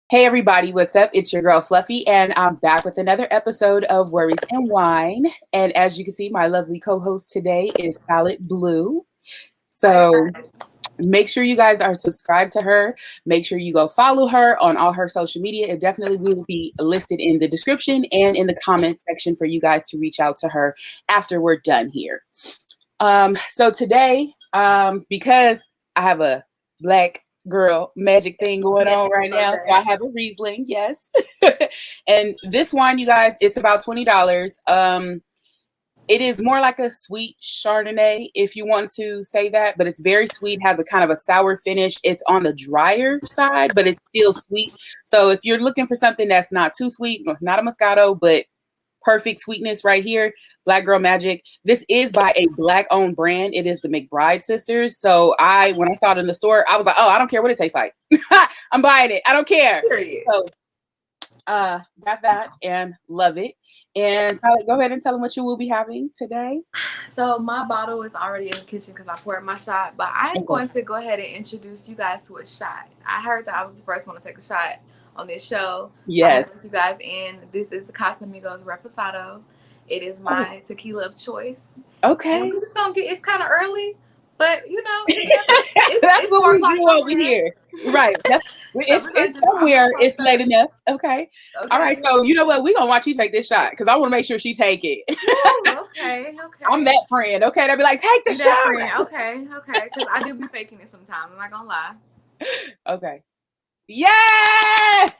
Hey everybody, what's up? It's your girl Fluffy, and I'm back with another episode of Worries and Wine. And as you can see, my lovely co-host today is SolidBluee. So make sure you guys are subscribed to her. Make sure you go follow her on all her social media. It definitely will be listed in the description and in the comment section for you guys to reach out to her after we're done here. So today, because I have a black girl magic thing going on right now, so I have a Riesling, yes. And this wine, you guys, it's about $20. It is more like a sweet Chardonnay, if you want to say that, but it's very sweet, has a kind of a sour finish. It's on the drier side, but it's still sweet. So if you're looking for something that's not too sweet, not a Moscato, but perfect sweetness right here, Black Girl Magic. This is by a Black-owned brand. It is the McBride sisters. So when I saw it in the store, I was like, oh, I don't care what it tastes like. I'm buying it. I don't care. So got that and love it. And go ahead and tell them what you will be having today. So my bottle is already in the kitchen because I poured my shot, but I'm going to go ahead and introduce you guys to a shot. I heard that I was the first one to take a shot on this show. Yes. I you guys in. This is the Casamigos Reposado. It is my tequila of choice. Okay. And we're just gonna it's kind of early, but you know, that's what we do over here. Right. It's somewhere. It's late enough. Okay. All right. So you know what? We're gonna watch you take this shot because I want to make sure she take it. Okay. I'm that friend. Okay. They'll be like, take the shot. Friend. Okay. Because I do be faking it sometimes. I'm not gonna lie. Okay. Yes.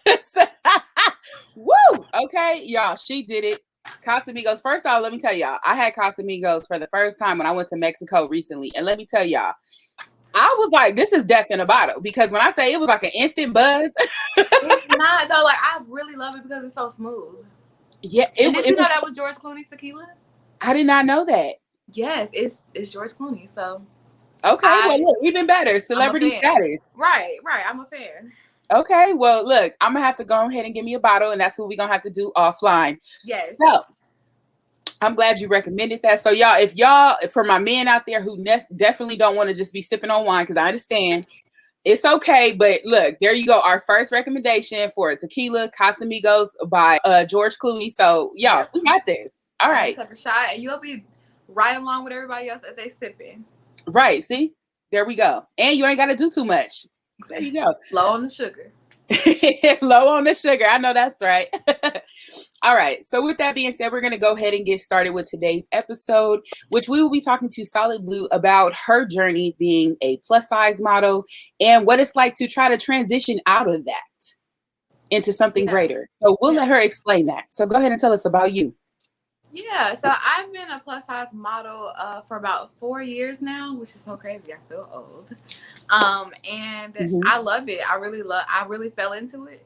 Woo. Okay, y'all. She did it. Casamigos. First off, let me tell y'all, I had Casamigos for the first time when I went to Mexico recently. And let me tell y'all, I was like, this is death in a bottle. Because when I say it was like an instant buzz. It's not, though. Like, I really love it because it's so smooth. Yeah. Did you know that was George Clooney's tequila? I did not know that. Yes, it's George Clooney. So. Okay, well, look, even better. Celebrity status. Right. I'm a fan. Okay, well, look, I'm going to have to go ahead and give me a bottle, and that's what we're going to have to do offline. Yes. So, I'm glad you recommended that. So, for my men out there who definitely don't want to just be sipping on wine, because I understand, it's okay. But look, there you go. Our first recommendation for tequila, Casamigos by George Clooney. So, y'all, we got this. All right. Take a shot, and you'll be right along with everybody else as they sipping. Right. See, there we go. And you ain't got to do too much. There you go. Low on the sugar. Low on the sugar. I know that's right. All right. So with that being said, we're going to go ahead and get started with today's episode, which we will be talking to SolidBluee about her journey being a plus size model and what it's like to try to transition out of that into something greater. So we'll let her explain that. So go ahead and tell us about you. Yeah, so I've been a plus size model for about 4 years now, which is so crazy. I feel old. And I love it. I really fell into it.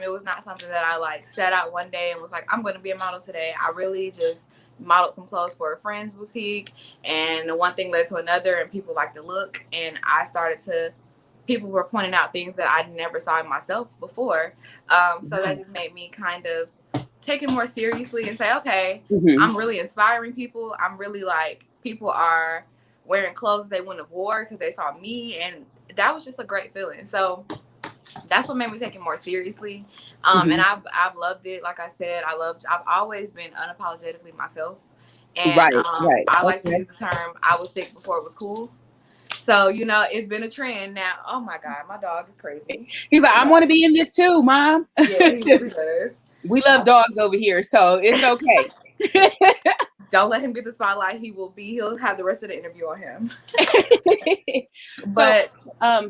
It was not something that I like set out one day and was like, I'm going to be a model today. I really just modeled some clothes for a friend's boutique, and one thing led to another, and people liked the look, and people were pointing out things that I never saw in myself before. So that just made me kind of take it more seriously and say, okay, I'm really inspiring people. I'm really like, people are wearing clothes they wouldn't have wore because they saw me, and that was just a great feeling. So that's what made me take it more seriously. And I've loved it. Like I said, I've always been unapologetically myself. And I like to use the term, I was thick before it was cool. So, it's been a trend now. Oh my God, my dog is crazy. He's like, I want to be in this too, Mom. Yeah, he really does. We love dogs over here, so it's okay. Don't let him get the spotlight. He'll have the rest of the interview on him. But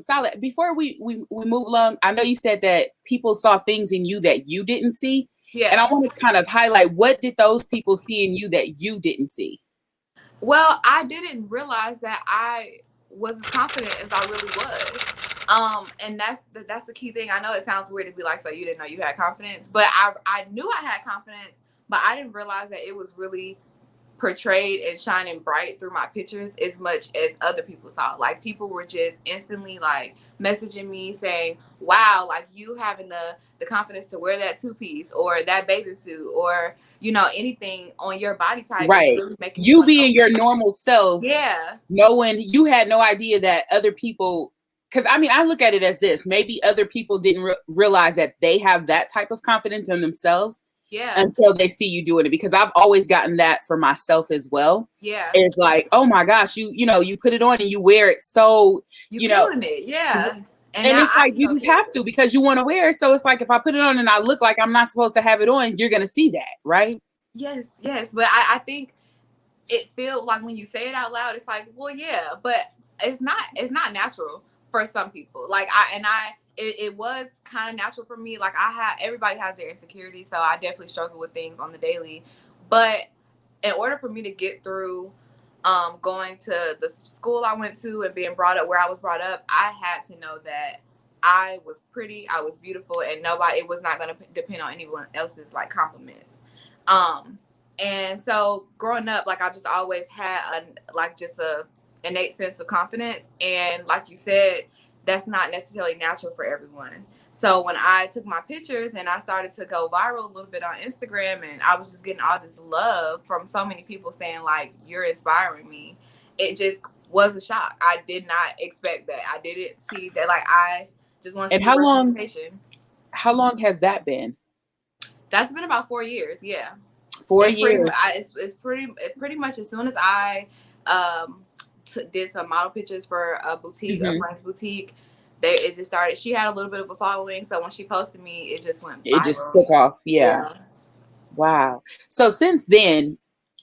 Solid, before we move along, I know you said that people saw things in you that you didn't see. Yeah. And I want to kind of highlight, what did those people see in you that you didn't see? Well, I didn't realize that I was as confident as I really was. And that's the key thing. I know it sounds weird to be like, so you didn't know you had confidence, but I knew I had confidence, but I didn't realize that it was really portrayed and shining bright through my pictures as much as other people saw. Like, people were just instantly like messaging me saying, wow, like, you having the confidence to wear that 2-piece or that bathing suit or, anything on your body type. Right. Really making you being your normal self. Yeah. Knowing you had no idea that other people because I mean, I look at it as this: maybe other people didn't realize that they have that type of confidence in themselves. Yeah. Until they see you doing it, because I've always gotten that for myself as well. Yeah. It's like, oh my gosh, you know, you put it on and you wear it, so you feeling it, yeah. And it's like you just have to, because you want to wear it. So it's like, if I put it on and I look like I'm not supposed to have it on, you're gonna see that, right? Yes, yes. But I think it feels like when you say it out loud, it's like, well, yeah, but it's not natural for some people. Like it was kind of natural for me. Like everybody has their insecurities, so I definitely struggle with things on the daily. But in order for me to get through going to the school I went to and being brought up where I was brought up, I had to know that I was pretty, I was beautiful, and it was not going to depend on anyone else's like compliments. And so growing up, like I just always had a innate sense of confidence. And like you said, that's not necessarily natural for everyone. So when I took my pictures and I started to go viral a little bit on Instagram, and I was just getting all this love from so many people saying like, you're inspiring me, it just was a shock. I did not expect that. I didn't see that. Like I just wanted to be representation. How long has that been? That's been about 4 years. Yeah. 4 years. It's pretty much as soon as I did some model pictures for a boutique, a friend's boutique, it just started. She had a little bit of a following, so when she posted me, it just went viral. It just took off. Yeah. Wow. So since then,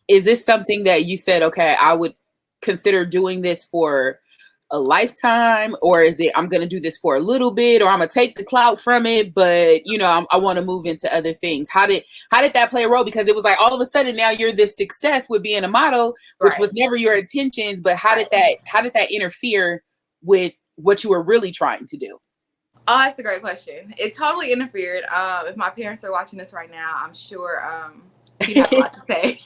is this something that you said, okay, I would consider doing this for a lifetime, or is it, I'm going to do this for a little bit, or I'm going to take the clout from it, but you know, I want to move into other things? How did that play a role? Because it was like all of a sudden now you're this success with being a model, which was never your intentions, but how did that interfere with what you were really trying to do? Oh, that's a great question. It totally interfered. If my parents are watching this right now, I'm sure he'd have a lot to say.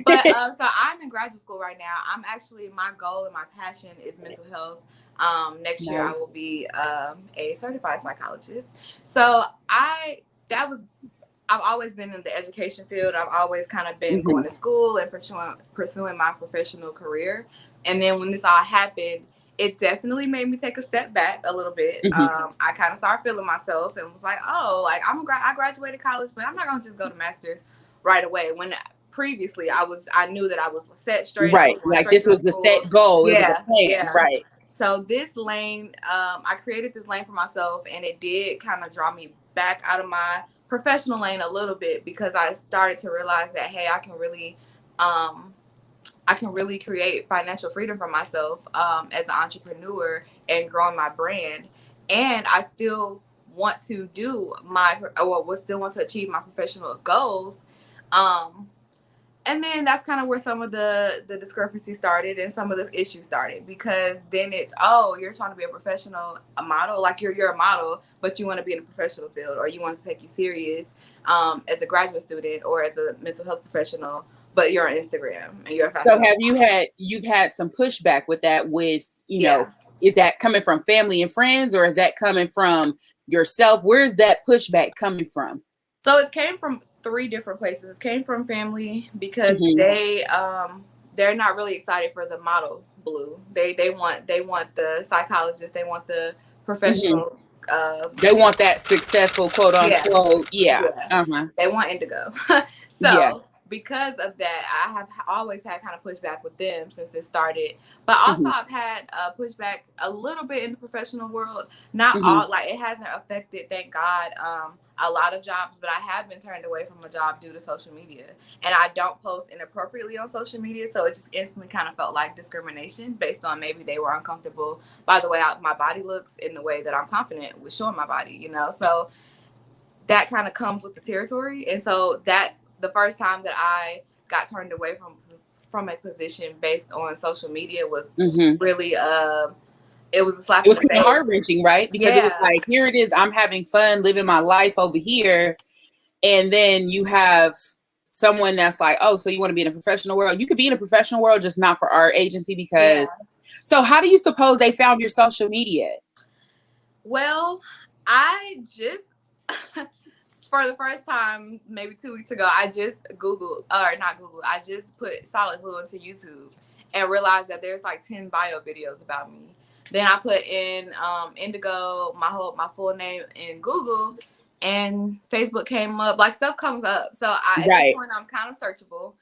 But so I'm in graduate school right now. I'm actually, my goal and my passion is mental health. Next year I will be a certified psychologist. So I've always been in the education field. I've always kind of been going to school and pursuing my professional career. And then when this all happened, it definitely made me take a step back a little bit. I kind of started feeling myself and was like, oh, like I graduated college, but I'm not going to just go to master's right away. When previously I knew that I was set straight. Right. Like this was the set goal. Yeah. Yeah. Right. So this lane, I created this lane for myself, and it did kind of draw me back out of my professional lane a little bit, because I started to realize that, hey, I can really create financial freedom for myself as an entrepreneur and growing my brand. And I still want to still want to achieve my professional goals. And then that's kind of where some of the discrepancy started and some of the issues started, because then it's, oh, you're trying to be a model, like you're a model, but you want to be in a professional field, or you want to take you serious as a graduate student or as a mental health professional, but you're on Instagram and you're a fashion. So you've had some pushback with that, with, you know, is that coming from family and friends, or is that coming from yourself? Where's that pushback coming from? So it came from 3 different places. It came from family, because they're not really excited for the model Blue. They want the psychologist, they want the professional. They want that successful, quote unquote. They want indigo. So because of that, I have always had kind of pushback with them since this started. But also I've had pushback a little bit in the professional world. Not all, like it hasn't affected, thank God, a lot of jobs, but I have been turned away from a job due to social media. And I don't post inappropriately on social media, so it just instantly kind of felt like discrimination based on maybe they were uncomfortable by the way my body looks, in the way that I'm confident with showing my body, you know? So that kind of comes with the territory. And so that the first time that I got turned away from a position based on social media was really it was a slap in the face. Heart-wrenching, right? Because it was like, here it is, I'm having fun living my life over here, and then you have someone that's like, oh, so you want to be in a professional world? You could be in a professional world, just not for our agency. Because so how do you suppose they found your social media? Well, I just for the first time, maybe 2 weeks ago, I just I just put SolidBluee into YouTube and realized that there's like 10 bio videos about me. Then I put in Indigo, my full name in Google, and Facebook came up. Like, stuff comes up. So at this point, I'm kind of searchable,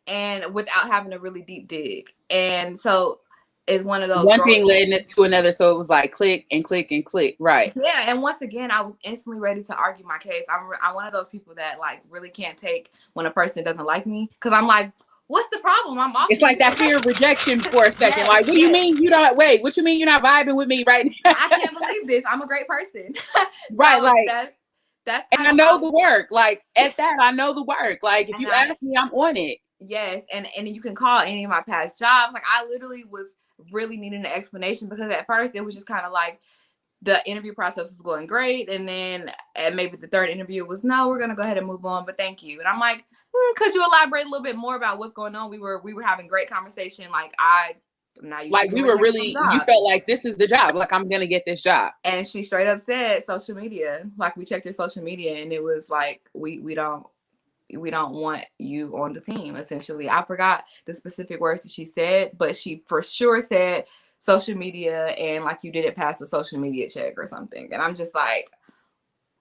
and without having to really deep dig. And so it's one of those. One thing led to another, so it was like click and click and click, right? Yeah, and once again, I was instantly ready to argue my case. I'm one of those people that like really can't take when a person doesn't like me, because I'm like, what's the problem? I'm awesome. It's like that fear of rejection for a second. Yes, like, what do you mean you don't wait? What you mean you're not vibing with me right now? I can't believe this. I'm a great person. Right, like that's and I know the work. Like at that, I know the work. Like if you ask me, I'm on it. Yes, and you can call any of my past jobs. Like I literally was really needing an explanation, because at first it was just kind of like the interview process was going great, and then maybe the third interview was, no, we're gonna go ahead and move on, but thank you. And I'm like, could you elaborate a little bit more about what's going on? We were having great conversation. Like I'm not like we were really, you felt like this is the job. Like I'm gonna get this job. And she straight up said social media. Like we checked her social media, and it was like we don't want you on the team. Essentially, I forgot the specific words that she said, but she for sure said social media, and like you didn't pass the social media check or something. And I'm just like,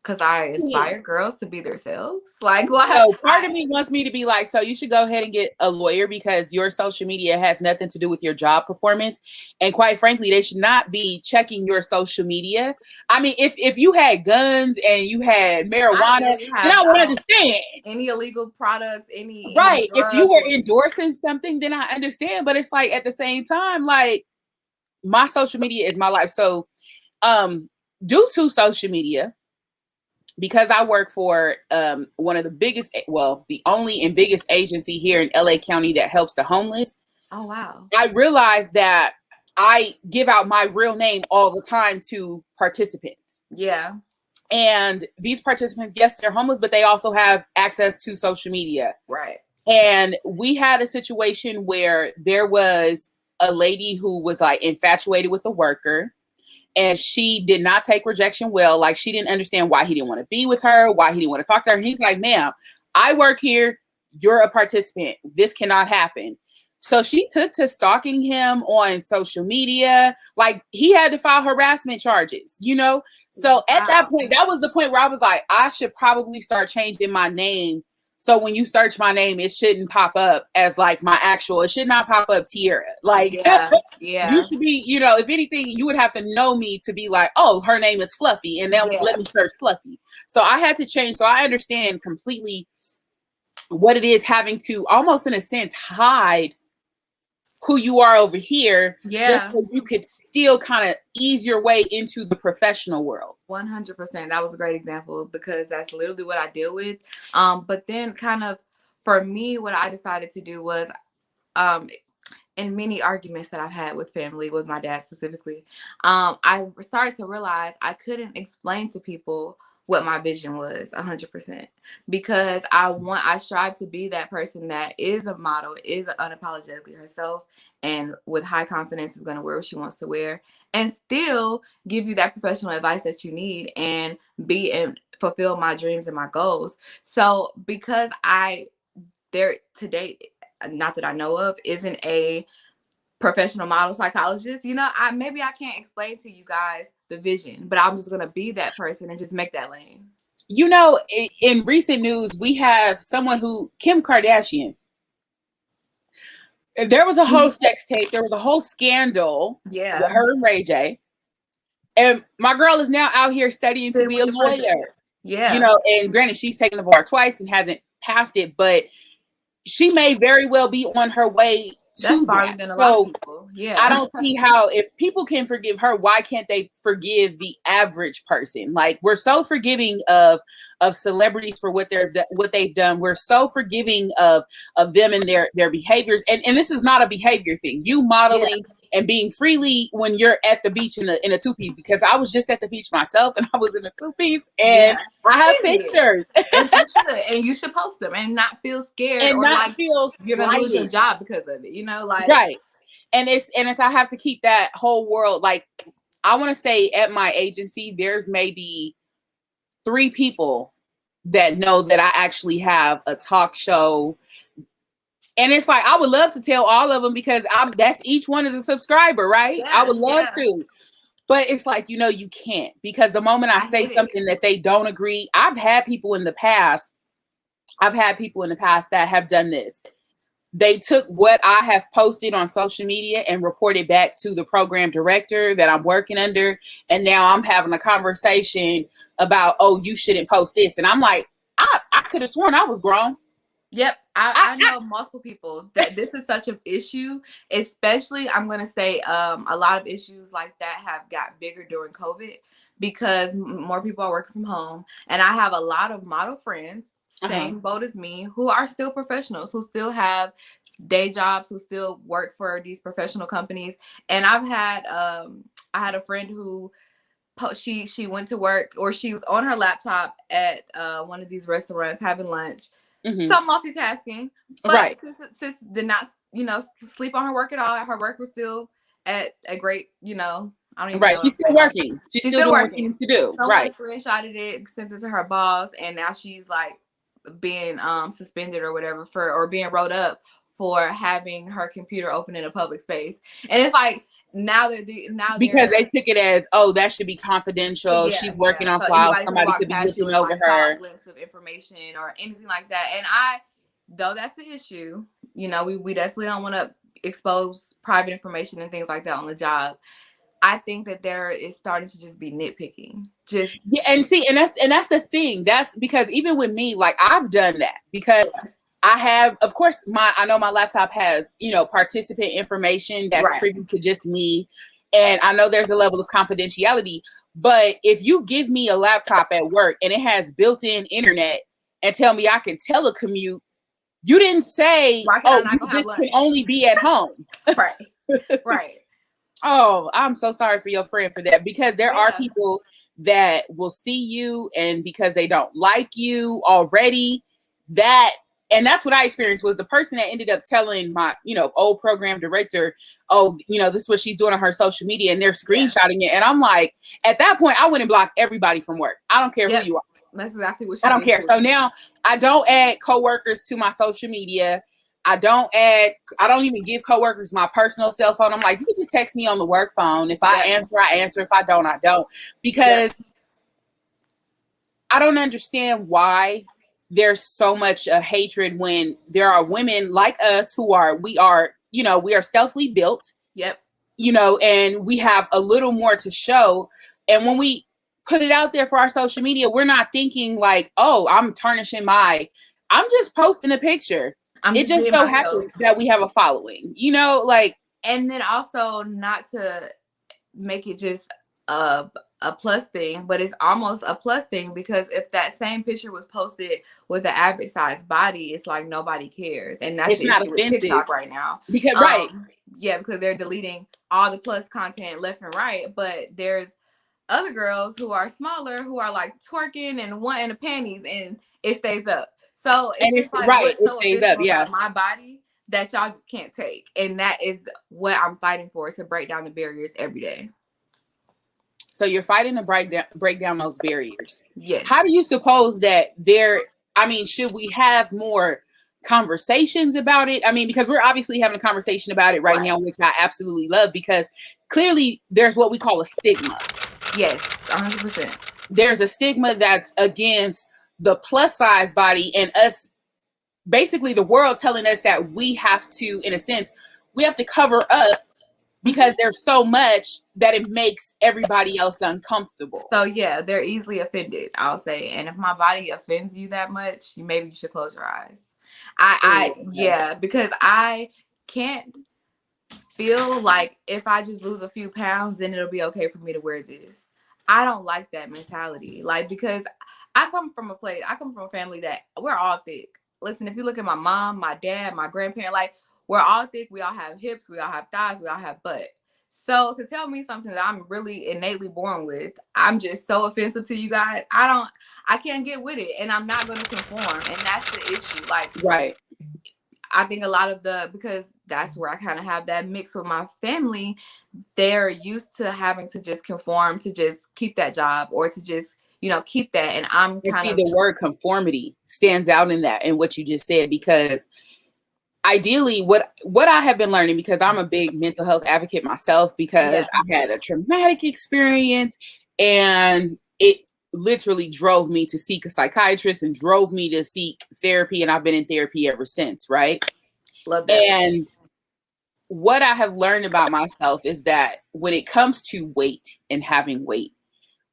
because I inspire girls to be themselves. Like, what? So part of me wants me to be like, so you should go ahead and get a lawyer, because your social media has nothing to do with your job performance. And quite frankly, they should not be checking your social media. I mean, if you had guns and you had marijuana, then I would understand. Any illegal products, any if you were endorsing something, then I understand. But it's like at the same time, like my social media is my life. So due to social media, because I work for one of the biggest, well, the only and biggest agency here in LA County that helps the homeless. Oh, wow. I realized that I give out my real name all the time to participants. Yeah. And these participants, yes, they're homeless, but they also have access to social media. Right. And we had a situation where there was a lady who was like infatuated with a worker. And she did not take rejection well. Like she didn't understand why he didn't want to be with her, why he didn't want to talk to her. And he's like, ma'am, I work here. You're a participant. This cannot happen. So she took to stalking him on social media. Like he had to file harassment charges, you know? So at that point, that was the point where I was like, I should probably start changing my name. So when you search my name, it shouldn't pop up as like my actual, it should not pop up Tierra. Like, yeah. You should be, you know, if anything, you would have to know me to be like, oh, her name is Fluffy. And then let me search Fluffy. So I had to change. So I understand completely what it is having to almost in a sense hide who you are over here, just so you could still kind of ease your way into the professional world. 100%. That was a great example, because that's literally what I deal with. But then kind of for me, what I decided to do was, in many arguments that I've had with family, with my dad specifically, I started to realize I couldn't explain to people what my vision was 100%, because I strive to be that person that is a model, is unapologetically herself, and with high confidence is going to wear what she wants to wear, and still give you that professional advice that you need, and be and fulfill my dreams and my goals. So because there to date, not that I know of, isn't a professional model psychologist, you know, maybe I can't explain to you guys the vision, but I'm just going to be that person and just make that lane. You know, in recent news, we have someone Kim Kardashian. There was a whole sex tape. There was a whole scandal with her and Ray J. And my girl is now out here studying to be a lawyer. Yeah. You know, and granted, she's taken the bar twice and hasn't passed it, but she may very well be on her way to that. Than a lot of people. Yeah. I don't see how, if people can forgive her, why can't they forgive the average person? Like, we're so forgiving of celebrities for what they've done. We're so forgiving of them and their behaviors. And this is not a behavior thing. You modeling and being freely when you're at the beach in a two-piece, because I was just at the beach myself and I was in a two-piece and I have pictures. And you should post them and not feel scared and or not like feel you're gonna lose your job because of it, you know, like right. And it's I have to keep that whole world, like, I want to say at my agency, there's maybe 3 people that know that I actually have a talk show. And it's like, I would love to tell all of them, because that's each one is a subscriber, right? I would love to. But it's like, you know, you can't, because the moment I say something that they don't agree, I've had people in the past that have done this. They took what I have posted on social media and reported back to the program director that I'm working under. And now I'm having a conversation about, oh, you shouldn't post this. And I'm like, I could have sworn I was grown. Yep. I know multiple people that this is such an issue, especially I'm going to say a lot of issues like that have got bigger during COVID because more people are working from home. And I have a lot of model friends, same boat as me, who are still professionals, who still have day jobs, who still work for these professional companies. And I've had I had a friend who she went to work, or she was on her laptop at one of these restaurants having lunch. Some multitasking, but sis did not, you know, sleep on her work at all. Her work was still at a great, you know, I don't even know. She's still working. She's still working to do. Someone screenshotted it, sent it to her boss, and now she's like being suspended or whatever or being wrote up for having her computer open in a public space. And it's like, because they took it as, oh, that should be confidential. She's working on files. Somebody could be looking over her. A glimpse of information or anything like that. And though that's the issue, you know, we definitely don't want to expose private information and things like that on the job. I think that there is starting to just be nitpicking. And that's the thing. That's because even with me, like, I've done that because I have, of course, I know my laptop has, you know, participant information that's privy to just me. And I know there's a level of confidentiality, but if you give me a laptop at work and it has built-in internet and tell me I can telecommute, you didn't say, this can only be at home. Right. Oh, I'm so sorry for your friend for that, because there are people that will see you, and because they don't like you already, and that's what I experienced, was the person that ended up telling my, you know, old program director, oh, you know, this is what she's doing on her social media, and they're screenshotting it. And I'm like, at that point, I went and blocked everybody from work. I don't care who you are. That's exactly what I don't care. So now I don't add coworkers to my social media. I don't even give coworkers my personal cell phone. I'm like, you can just text me on the work phone. If I answer, I answer. If I don't, I don't. Because I don't understand why there's so much hatred when there are women like us we are stealthily built. You know, and we have a little more to show. And when we put it out there for our social media, we're not thinking like, oh, I'm just posting a picture. It just so happens that we have a following, you know, like. And then also, not to make it just a plus thing, but it's almost a plus thing, because if that same picture was posted with an average size body, it's like nobody cares. And that's the issue with TikTok right now. Because because they're deleting all the plus content left and right. But there's other girls who are smaller who are like twerking and wanting the panties, and it stays up. So it's just like, what's so offensive about my body that y'all just can't take? And that is what I'm fighting for, to break down the barriers every day. So you're fighting to break down those barriers. Yes. How do you suppose that should we have more conversations about it? I mean, because we're obviously having a conversation about it right now, which I absolutely love, because clearly there's what we call a stigma. Yes, 100%. There's a stigma that's against the plus size body, and us, basically the world telling us that we have to, in a sense, we have to cover up, because there's so much that it makes everybody else uncomfortable. So yeah, they're easily offended, I'll say. And if my body offends you that much, maybe you should close your eyes. Because I can't feel like if I just lose a few pounds, then it'll be okay for me to wear this. I don't like that mentality. Like, because I come from a family that we're all thick. Listen, if you look at my mom, my dad, my grandparent, like, we're all thick. We all have hips. We all have thighs. We all have butt. So to tell me something that I'm really innately born with, I'm just so offensive to you guys. I can't get with it, and I'm not going to conform. And that's the issue. Like, I think a lot of because that's where I kind of have that mix with my family. They're used to having to just conform, to just keep that job, or to just, you know, keep that. And I'm kind of, the word conformity stands out in that, in what you just said, because ideally what I have been learning, because I'm a big mental health advocate myself, because I had a traumatic experience and it literally drove me to seek a psychiatrist and drove me to seek therapy, and I've been in therapy ever since, right? Love that. And what I have learned about myself is that when it comes to weight and having weight,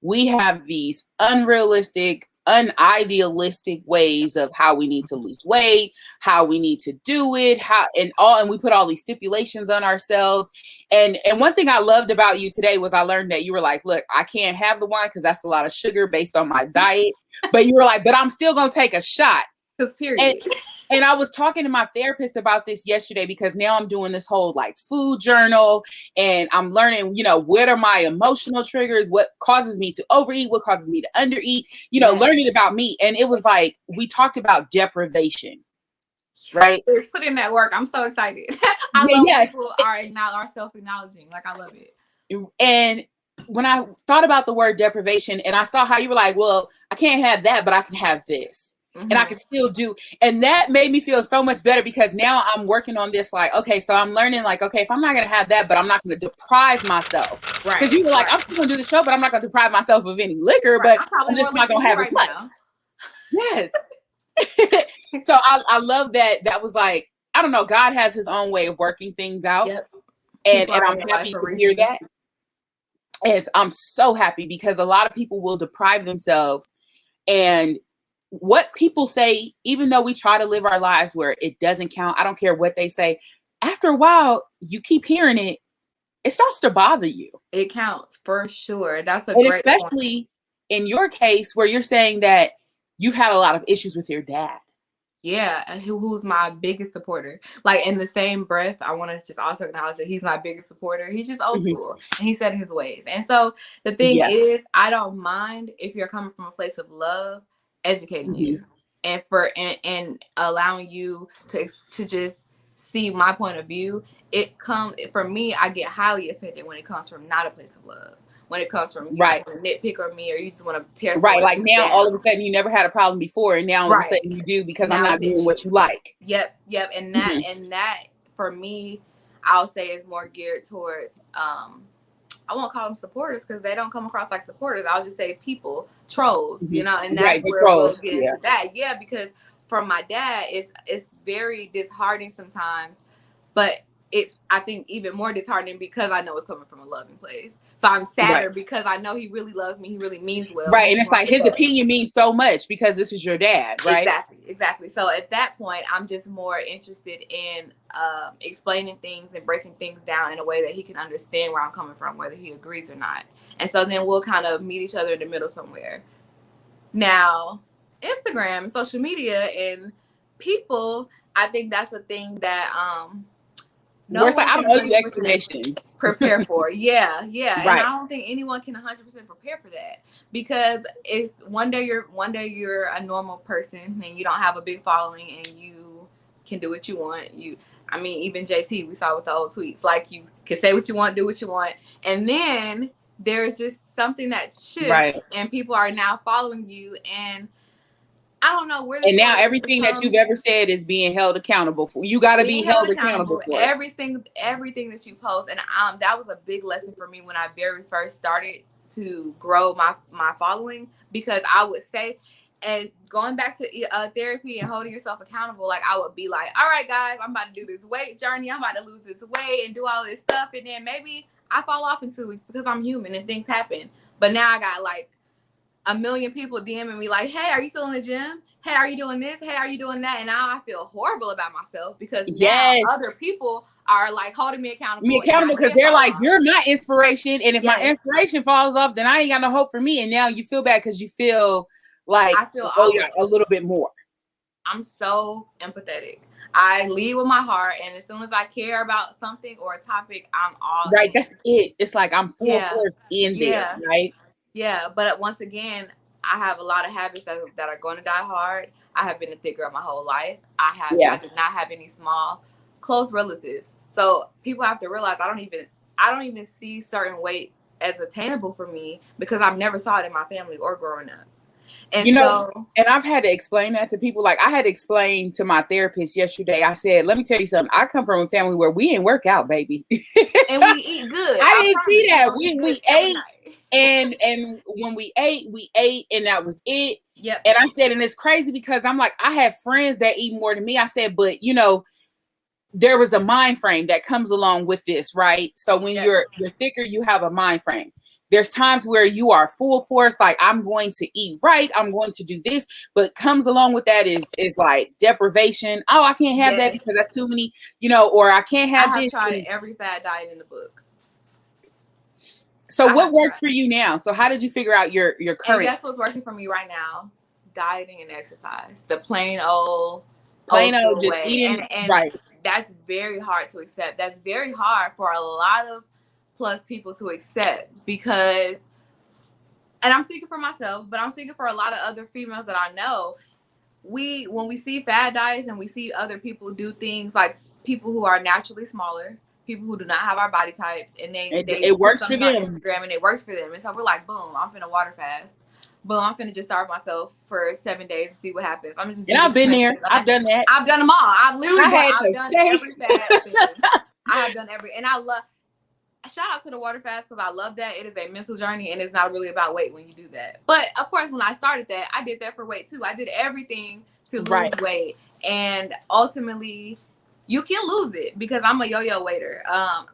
we have these unrealistic, unidealistic ways of how we need to lose weight, how we need to do it, and we put all these stipulations on ourselves. And one thing I loved about you today was I learned that you were like, look, I can't have the wine because that's a lot of sugar based on my diet. But you were like, but I'm still gonna take a shot. Because period. And I was talking to my therapist about this yesterday, because now I'm doing this whole like food journal, and I'm learning, what are my emotional triggers, what causes me to overeat, what causes me to undereat, learning about me. And it was like, we talked about deprivation, right? It's put in that work. I'm so excited. I love when people are self-acknowledging. Like, I love it. And when I thought about the word deprivation, and I saw how you were like, well, I can't have that, but I can have this. Mm-hmm. And I can still do. And that made me feel so much better, because now I'm working on this. Like, okay, so I'm learning like, okay, if I'm not going to have that, but I'm not going to deprive myself. Right. Because you were like, I'm still going to do the show, but I'm not going to deprive myself of any liquor, but I'm just not going to have as much. Yes. So I love that. That was like, I don't know. God has his own way of working things out. Yep. And I'm happy to hear that. Yes, I'm so happy, because a lot of people will deprive themselves, and what people say, even though we try to live our lives where it doesn't count, I don't care what they say, after a while, you keep hearing it, it starts to bother you. It counts for sure. That's a great point. Especially in your case, where you're saying that you've had a lot of issues with your dad. Yeah, who's my biggest supporter. Like, in the same breath, I want to just also acknowledge that he's my biggest supporter. He's just old school, and he set his ways. And so the thing is, I don't mind if you're coming from a place of love, educating you, and allowing you to just see my point of view. For me, I get highly offended when it comes from not a place of love. When it comes from you just want to nitpick on me, or you just want to tear like now down. All of a sudden you never had a problem before, and now all of a sudden you do, because now I'm not doing what you like. Yep. And that for me, I'll say is more geared towards I won't call them supporters, because they don't come across like supporters. I'll just say people, trolls, and that's where we'll get into that. Yeah, because from my dad, it's very disheartening sometimes, but it's, I think, even more disheartening because I know it's coming from a loving place. So I'm sadder because I know he really loves me. He really means well. Right. And it's like his opinion means so much because this is your dad, right? Exactly. So at that point, I'm just more interested in explaining things and breaking things down in a way that he can understand where I'm coming from, whether he agrees or not. And so then we'll kind of meet each other in the middle somewhere. Now, Instagram, social media, and people, I think that's a thing that I don't owe you explanations. Prepare for. Yeah. Right. And I don't think anyone can 100% prepare for that, because it's one day you're a normal person and you don't have a big following and you can do what you want. Even JT, we saw with the old tweets, like, you can say what you want, do what you want. And then there's just something that shifts and people are now following you, and I don't know where. And now everything that you've ever said is being held accountable for. You got to be held accountable for everything that you post. And that was a big lesson for me when I very first started to grow my following, because I would say, and going back to therapy and holding yourself accountable, like, I would be like, all right, guys, I'm about to do this weight journey. I'm about to lose this weight and do all this stuff. And then maybe I fall off in 2 weeks because I'm human and things happen. But now I got like a million people DMing me like, hey, are you still in the gym? Hey, are you doing this? Hey, are you doing that? And now I feel horrible about myself, because now other people are like holding me accountable. Because they're like, you're my inspiration. And if my inspiration falls off, then I ain't got no hope for me. And now you feel bad because you feel like a little bit more. I'm so empathetic. I lead with my heart, and as soon as I care about something or a topic, I'm all in. That's it. It's like I'm full force in there, right? Yeah, but once again, I have a lot of habits that are going to die hard. I have been a thick girl my whole life. I do not have any small, close relatives. So people have to realize I don't even see certain weight as attainable for me, because I've never saw it in my family or growing up. And you know, and I've had to explain that to people. Like I had to explain to my therapist yesterday. I said, let me tell you something. I come from a family where we didn't work out, baby. And we eat good. I didn't see that. We ate. And when we ate, and that was it. Yep. And I said, and it's crazy because I'm like, I have friends that eat more than me. I said, but you know, there was a mind frame that comes along with this, right? So when you're thicker, you have a mind frame. There's times where you are full force, like I'm going to eat right, I'm going to do this, but comes along with that is like deprivation. Oh, I can't have that because that's too many, you know, or I can't have this. I have tried every fad diet in the book. So what worked for you now? So how did you figure out your current? And that's what's working for me right now. Dieting and exercise. The plain old just way. Eating and right. That's very hard to accept. That's very hard for a lot of plus people to accept because, and I'm speaking for myself, but I'm speaking for a lot of other females that I know. When we see fad diets and we see other people do things like people who are naturally smaller, people who do not have our body types, and it works for them on Instagram and it works for them. And so we're like, boom, I'm finna water fast. Boom, I'm finna just starve myself for 7 days and see what happens. I'm just. And I've been there. I've done that. I've done them all. I've done every fad thing. I have done every, and I love. Shout out to the water fast because I love that. It is a mental journey and it's not really about weight when you do that. But of course, when I started that, I did that for weight too. I did everything to lose weight, and ultimately, you can lose it because I'm a yo-yo waiter. I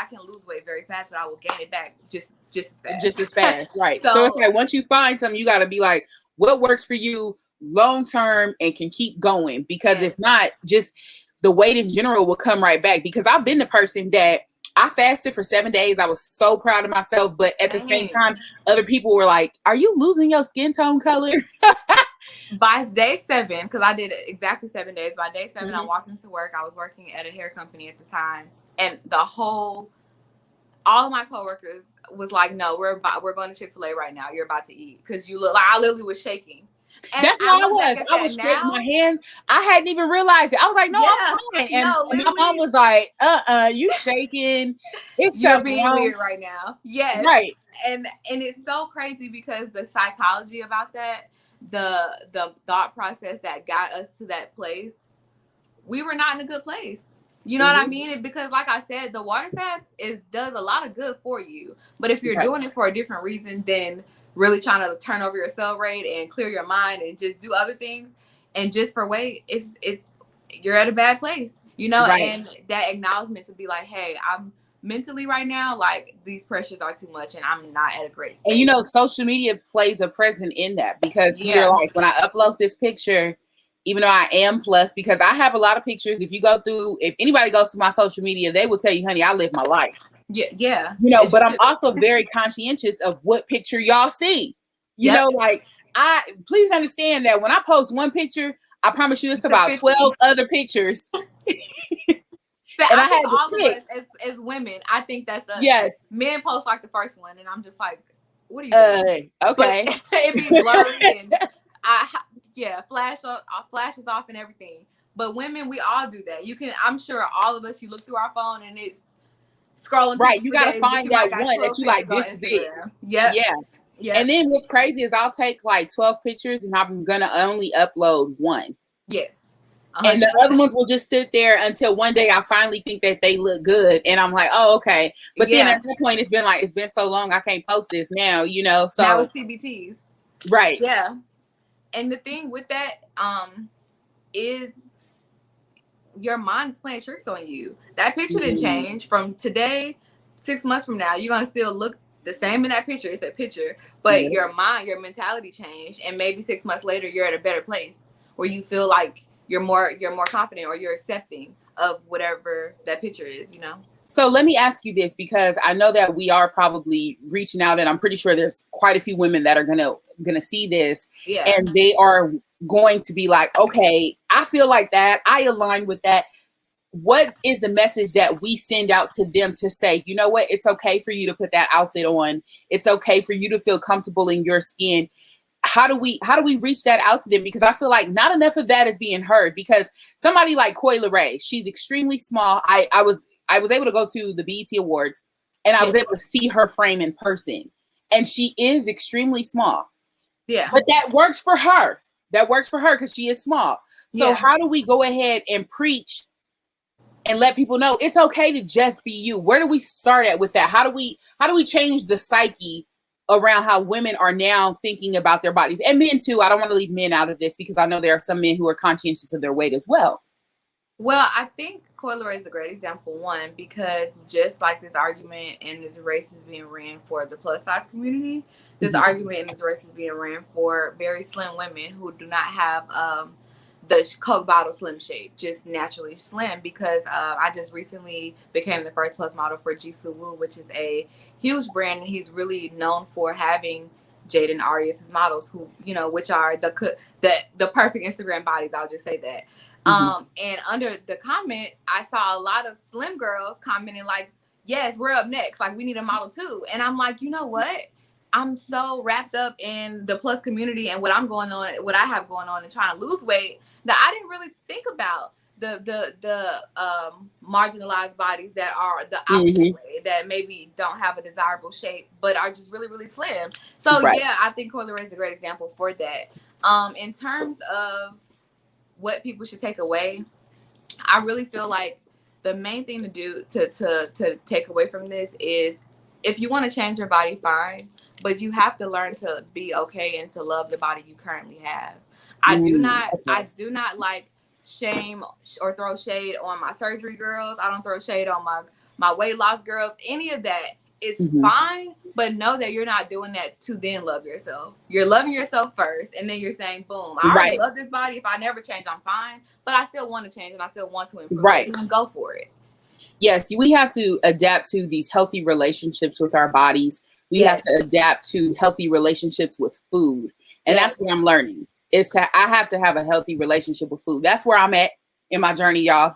can lose weight very fast, but I will gain it back just as fast. Right. So it's like once you find something, you got to be like, what works for you long term and can keep going, because if not, just the weight in general will come right back. Because I've been the person that I fasted for 7 days. I was so proud of myself. But at the same time, other people were like, are you losing your skin tone color? By day 7, because I did exactly 7 days. By day 7, I walked into work. I was working at a hair company at the time. And all of my coworkers was like, no, we're going to Chick-fil-A right now. You're about to eat. Because you look like, I literally was shaking. And that's how I was shaking my hands. I hadn't even realized it. I was like, no, I'm fine. And my mom was like, you shaking. You're being weird right now. Yes. Right. And it's so crazy because the psychology about that, the thought process that got us to that place, we were not in a good place. You know what I mean? Because like I said, the water fast does a lot of good for you. But if you're doing it for a different reason than really trying to turn over your cell rate and clear your mind and just do other things and just for weight, it's you're at a bad place, you know. And that acknowledgement to be like, hey, I'm mentally right now, like these pressures are too much and I'm not at a great space. And you know, social media plays a present in that, because you're like, when I upload this picture, even though I am plus, because I have a lot of pictures. If anybody goes to my social media, they will tell you, honey, I live my life. Yeah. You know, but I'm also very conscientious of what picture y'all see. You know, like please understand that when I post one picture, I promise you it's about 12 other pictures. And I think all of us as women, I think that's us. Yes. Men post like the first one, and I'm just like, what are you doing? Okay. But it be blurry and flashes off and everything. But women, we all do that. I'm sure all of us, you look through our phone and it's scrolling. Right. You got to find that one that you like, this is it. Yeah. And then what's crazy is I'll take like 12 pictures and I'm going to only upload one. Yes. 100%. And the other ones will just sit there until one day I finally think that they look good. And I'm like, oh, okay. But then at that point, it's been so long, I can't post this now, you know. So now it's TBTs. Right. Yeah. And the thing with that is your mind is playing tricks on you. That picture didn't change from today, 6 months from now. You're going to still look the same in that picture. It's a picture. But your mind, your mentality changed. And maybe 6 months later, you're at a better place where you feel like you're more confident or you're accepting of whatever that picture is, you know? So let me ask you this, because I know that we are probably reaching out, and I'm pretty sure there's quite a few women that are gonna see this, and they are going to be like, okay, I feel like that, I align with that. What is the message that we send out to them to say, you know what, it's okay for you to put that outfit on, it's okay for you to feel comfortable in your skin? How do we reach that out to them? Because I feel like not enough of that is being heard. Because somebody like Coi Leray, she's extremely small. I was able to go to the BET Awards, and I was able to see her frame in person, and she is extremely small. Yeah. But that works for her. That works for her because she is small. So how do we go ahead and preach and let people know it's okay to just be you? Where do we start at with that? How do we change the psyche around how women are now thinking about their bodies, and men too? I don't want to leave men out of this because I know there are some men who are conscientious of their weight as well. Well, I think Coi Leray is a great example, one, because just like this argument and this race is being ran for the plus size community, this argument and this race is being ran for very slim women who do not have the Coke bottle slim shape, just naturally slim, because I just recently became the first plus model for S2E4, which is a huge brand, and he's really known for having Jade and Arias' models, who, you know, which are the perfect Instagram bodies. I'll just say that. And under the comments, I saw a lot of slim girls commenting like, yes, we're up next. Like, we need a model too. And I'm like, you know what? I'm so wrapped up in the plus community and what I have going on and trying to lose weight that I didn't really think about the marginalized bodies that are the opposite way, that maybe don't have a desirable shape, but are just really, really slim. So yeah, I think Coi Leray is a great example for that. In terms of what people should take away, I really feel like the main thing to do to take away from this is, if you want to change your body, fine, but you have to learn to be okay and to love the body you currently have. I do not like shame or throw shade on my surgery girls. I don't throw shade on my weight loss girls. Any of that is fine, but know that you're not doing that to then love yourself. You're loving yourself first, and then you're saying, boom, I already love this body. If I never change, I'm fine, but I still want to change and I still want to improve. And go for it. Yes, we have to adapt to these healthy relationships with our bodies. We have to adapt to healthy relationships with food. And that's what I'm learning, is I have to have a healthy relationship with food. That's where I'm at in my journey, y'all.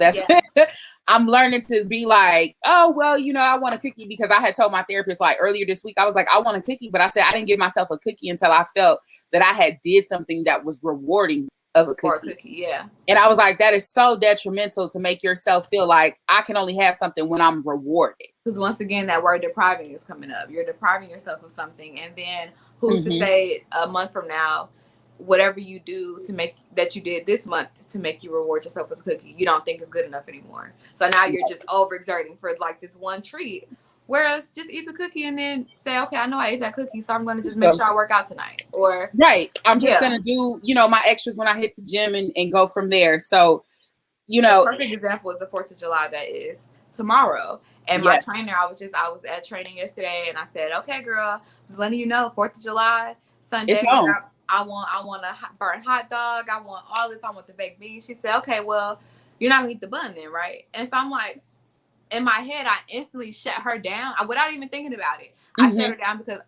I'm learning to be like, oh, well, you know, I want a cookie, because I had told my therapist like earlier this week, I was like, I want a cookie, but I said I didn't give myself a cookie until I felt that I had did something that was rewarding of a cookie. Or a cookie, And I was like, that is so detrimental to make yourself feel like I can only have something when I'm rewarded. Because once again, that word depriving is coming up. You're depriving yourself of something, and then who's to say a month from now, whatever you do to make that you did this month to make you reward yourself with a cookie, you don't think is good enough anymore. So now you're just overexerting for like this one treat. Whereas just eat the cookie and then say, okay, I know I ate that cookie, so I'm going to just make sure I work out tonight. Or I'm just going to do, you know, my extras when I hit the gym and go from there. So, you know, the perfect example is the 4th of July that is tomorrow. And my trainer, I was at training yesterday, and I said, okay, girl, just letting you know, 4th of July, Sunday, I want a burnt hot dog. I want all this. I want the baked beans. She said, okay, well, you're not going to eat the bun then, right? And so I'm like, in my head, I instantly shut her down without even thinking about it. I shut her down because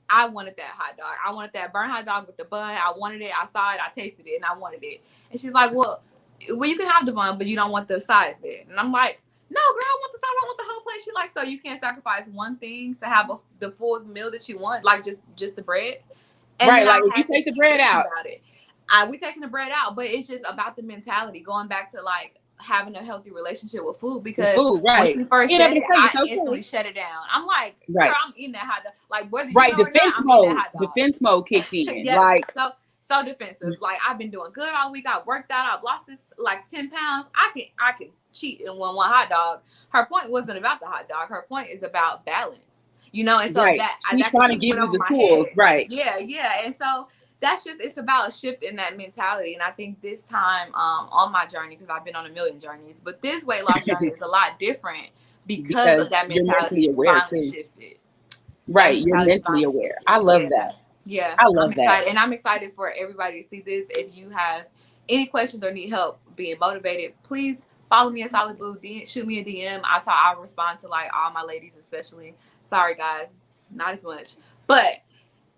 I wanted that hot dog. I wanted that burnt hot dog with the bun. I wanted it. I saw it. I tasted it, and I wanted it. And she's like, well, you can have the bun, but you don't want the sides there. And I'm like, no, girl, I want the sides. I want the whole plate. She's like, so you can't sacrifice one thing to have the full meal that you want, like just the bread. And like if you take the bread out. We taking the bread out, but it's just about the mentality, going back to like having a healthy relationship with food, because when she first said it, I instantly shut it down. I'm like, girl, I'm eating that hot dog. Like, whether you know or not, I'm eating that hot dog. Defense mode kicked in. So defensive. Like, I've been doing good all week. I've worked out. I've lost this like 10 pounds. I can cheat and want one hot dog. Her point wasn't about the hot dog. Her point is about balance. You know, and so she's trying to give you the tools, Yeah. And so that's just, it's about a shift in that mentality. And I think this time on my journey, because I've been on a million journeys, but this weight loss journey is a lot different because of that mentality is finally shifted. You're mentally aware. I love that. Yeah, I love that. And I'm excited for everybody to see this. If you have any questions or need help being motivated, please follow me at SolidBluee. Shoot me a DM. I'll respond to like all my ladies, especially. Sorry guys, not as much. But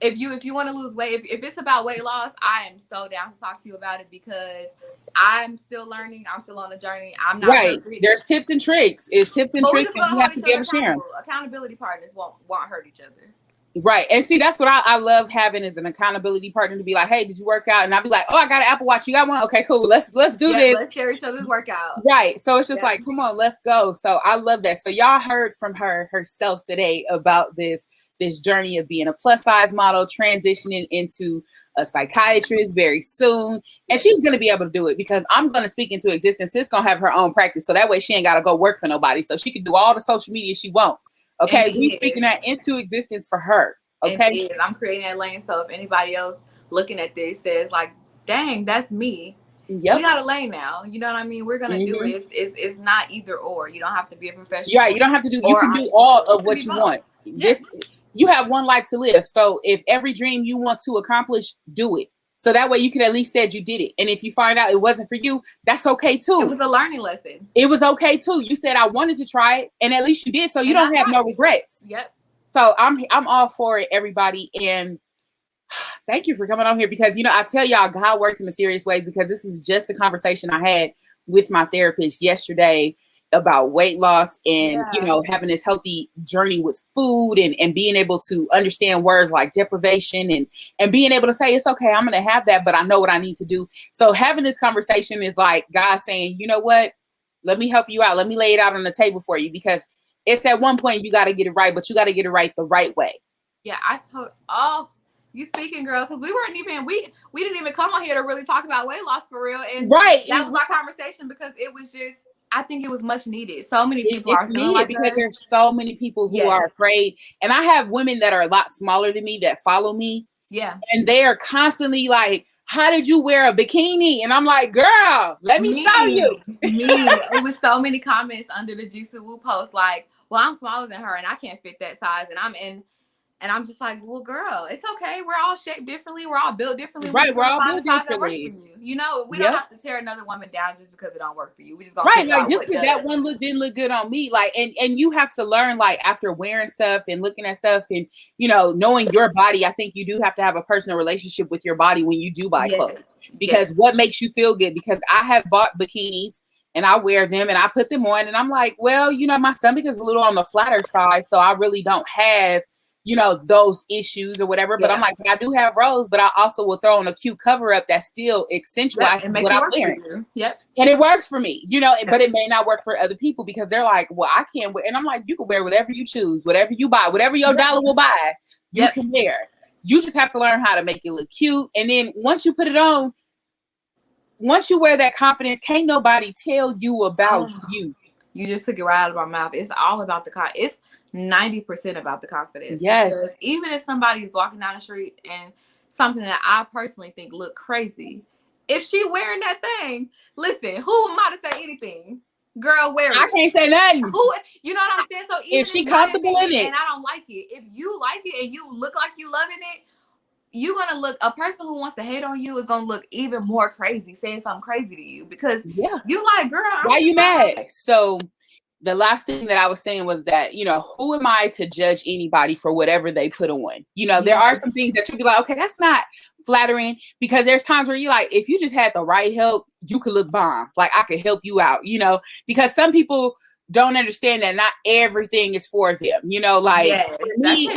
if you want to lose weight, if it's about weight loss, I am so down to talk to you about it, because I'm still learning. I'm still on the journey. I'm not perfect. There's tips and tricks. It's tips and tricks, and you have to be able to share them. Accountability partners won't hurt each other. Right. And see, that's what I love having, is an accountability partner to be like, hey, did you work out? And I'll be like, oh, I got an Apple Watch. You got one? Okay, cool. Let's do this. Let's share each other's workout. Right. So it's just like, come on, let's go. So I love that. So y'all heard from her herself today about this this journey of being a plus size model, transitioning into a psychiatrist very soon. And she's going to be able to do it because I'm going to speak into existence. She's going to have her own practice. So that way she ain't got to go work for nobody. So she can do all the social media she wants. Okay. We speaking that into existence for her. Okay. I'm creating that lane. So if anybody else looking at this says like, dang, that's me. Yep. We got a lane now. You know what I mean? We're going to do it. It's not either or. You don't have to be a professional. You're right. You don't have to do, you can do all of what you want. This, you have one life to live. So if every dream you want to accomplish, do it. So that way you can at least say you did it. And if you find out it wasn't for you, that's okay too. It was a learning lesson. It was okay too. You said I wanted to try it and at least you did. So you don't have no regrets. Yep. So I'm all for it, everybody. And thank you for coming on here because, you know, I tell y'all God works in mysterious ways because this is just a conversation I had with my therapist yesterday about weight loss and, you know, having this healthy journey with food and being able to understand words like deprivation and being able to say, it's okay, I'm going to have that, but I know what I need to do. So having this conversation is like God saying, you know what, let me help you out. Let me lay it out on the table for you because it's at one point you got to get it right, but you got to get it right the right way. Yeah, you speaking, girl, because we didn't even come on here to really talk about weight loss for real. And that was our conversation because it was just, I think it was much needed. So many people are feeling like because there's so many people who are afraid. And I have women that are a lot smaller than me that follow me. Yeah. And they are constantly like, how did you wear a bikini? And I'm like, girl, let me show you. It was so many comments under the S2E4 post like, well, I'm smaller than her and I can't fit that size. And I'm just like, well, girl, it's okay. We're all shaped differently. We're all built differently. Right. We're all built differently. You know, we don't have to tear another woman down just because it don't work for you. We just gonna like just because that one didn't look good on me. Like, and you have to learn, like, after wearing stuff and looking at stuff and, you know, knowing your body, I think you do have to have a personal relationship with your body when you do buy clothes. Because what makes you feel good? Because I have bought bikinis and I wear them and I put them on and I'm like, well, you know, my stomach is a little on the flatter side. So I really don't have, you know, those issues or whatever. But I'm like, I do have rolls, but I also will throw on a cute cover up that still accentuates what I'm wearing. Yep. And it works for me, you know, but it may not work for other people because they're like, well, I can't wear. And I'm like, you can wear whatever you choose, whatever you buy, whatever your dollar will buy, you can wear. You just have to learn how to make it look cute. And then once you put it on, once you wear that confidence, can't nobody tell you about you. You just took it right out of my mouth. It's all about it's 90% about the confidence. Yes. Because even if somebody is walking down the street and something that I personally think look crazy, if she wearing that thing, listen, who am I to say anything? Girl, wear it. I can't say nothing. You know what I'm saying? So even if she comfortable in it and I don't like it, if you like it and you look like you loving it, you're gonna look, a person who wants to hate on you is gonna look even more crazy, saying something crazy to you because you like, girl, why you mad? So the last thing that I was saying was that, you know, who am I to judge anybody for whatever they put on? You know, there are some things that you'd be like, okay, that's not flattering, because there's times where you're like, if you just had the right help, you could look bomb. Like, I could help you out, you know, because some people don't understand that not everything is for them. You know, like for me,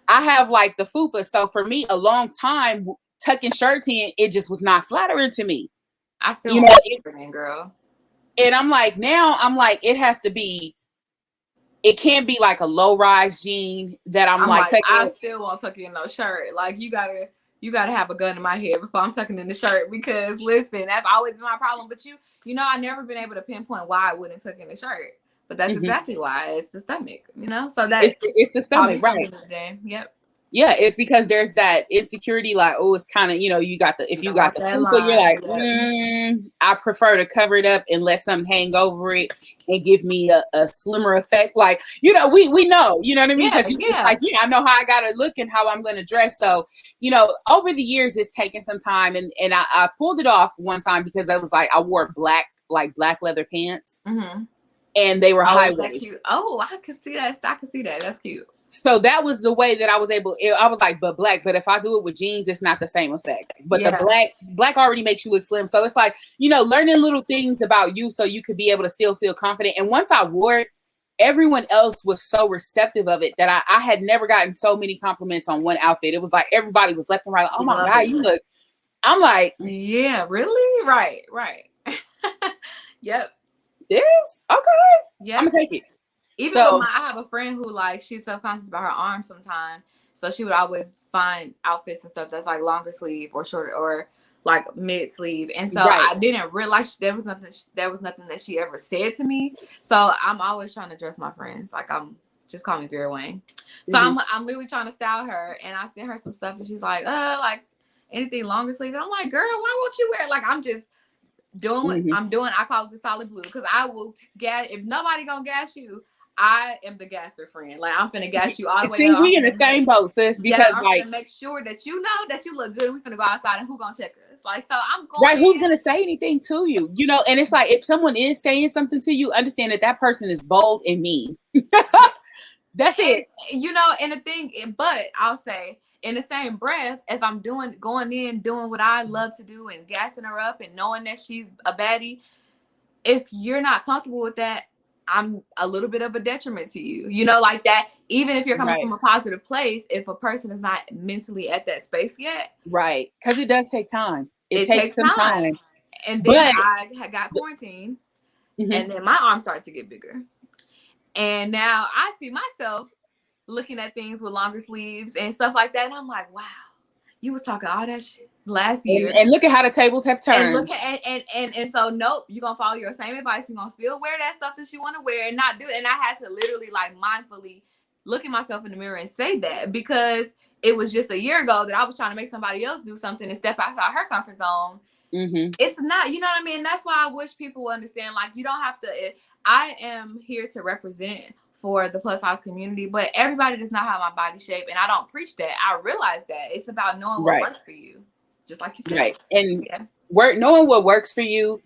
I have like the fupa. So for me, a long time tucking shirts in, it just was not flattering to me. I still want it, girl. And I'm like, now I'm like, it has to be, it can't be like a low rise jean that I'm like taking. I still won't tuck in no shirt. Like you gotta have a gun in my head before I'm tucking in the shirt, because listen, that's always been my problem. But you know, I've never been able to pinpoint why I wouldn't tuck in the shirt. But that's exactly why. It's the stomach, you know? So that's it's the stomach, right? Yep. Yeah, it's because there's that insecurity, like, oh, it's kind of, you know, you got the fupa, you're like, I prefer to cover it up and let something hang over it and give me a slimmer effect. Like, you know, we know, you know what I mean? Because like, I know how I got to look and how I'm going to dress. So, you know, over the years, it's taken some time, and I pulled it off one time because I was like, I wore black leather pants, and they were high waist. Oh, I could see that. I could see that. That's cute. So that was the way that I was able. I was like, but black. But if I do it with jeans, it's not the same effect. But the black already makes you look slim. So it's like, you know, learning little things about you so you could be able to still feel confident. And once I wore it, everyone else was so receptive of it that I had never gotten so many compliments on one outfit. It was like everybody was left and right. Like, oh my God, you look. I'm like, yeah, really? Right. Yep. This? Okay. Yeah. I'm gonna take it. Even with I have a friend who like she's self-conscious about her arms sometimes, so she would always find outfits and stuff that's like longer sleeve or shorter or like mid sleeve, and so I didn't realize there was nothing that she ever said to me. So I'm always trying to dress my friends like I'm just call me Vera Wang. So I'm literally trying to style her, and I sent her some stuff, and she's like anything longer sleeve, and I'm like, girl, why won't you wear it? Like I'm just doing what I'm doing. I call it the SolidBluee because I will gas if nobody gonna gas you. I am the gasser friend. Like I'm finna gas you all the way up. We in the same boat, sis. Because I'm gonna make sure that you know that you look good. We finna go outside and who gonna check us? Like so, I'm going. Right? Who's gonna say anything to you? You know, and it's like if someone is saying something to you, understand that person is bold and mean. That's it. You know, and the thing, but I'll say in the same breath as I'm doing what I love to do and gassing her up and knowing that she's a baddie. If you're not comfortable with that, I'm a little bit of a detriment to you, you know, like that. Even if you're coming from a positive place, if a person is not mentally at that space yet, right? Because it does take time. It takes some time. And then I got quarantined, and then my arms started to get bigger, and now I see myself looking at things with longer sleeves and stuff like that, and I'm like, wow, you was talking all that shit last year, and look at how the tables have turned. And look at and so nope, you're gonna follow your same advice. You're gonna still wear that stuff that you want to wear and not do it. And I had to literally like mindfully look at myself in the mirror and say that because it was just a year ago that I was trying to make somebody else do something and step outside her comfort zone. It's not, you know what I mean? That's why I wish people would understand. Like you don't have to. I am here to represent for the plus size community, but everybody does not have my body shape, and I don't preach that. I realize that it's about knowing what works for you. Just like you said. Right. And knowing what works for you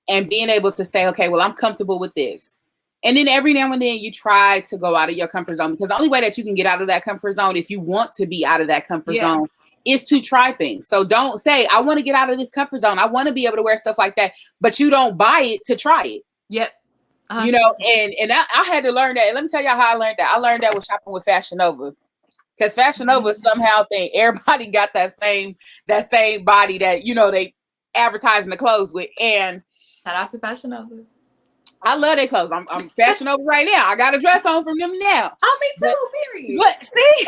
and being able to say, okay, well, I'm comfortable with this. And then every now and then you try to go out of your comfort zone because the only way that you can get out of that comfort zone, if you want to be out of that comfort zone, is to try things. So don't say, I want to get out of this comfort zone. I want to be able to wear stuff like that, but you don't buy it to try it. Yep. 100%. You know, and I had to learn that. And let me tell y'all how I learned that. I learned that with shopping with Fashion Nova. Because Fashion Nova somehow think everybody got that same body that, you know, they advertising the clothes with. And shout out to Fashion Nova. I love their clothes. I'm Fashion Nova right now. I got a dress on from them now. Oh, me too, period. But see?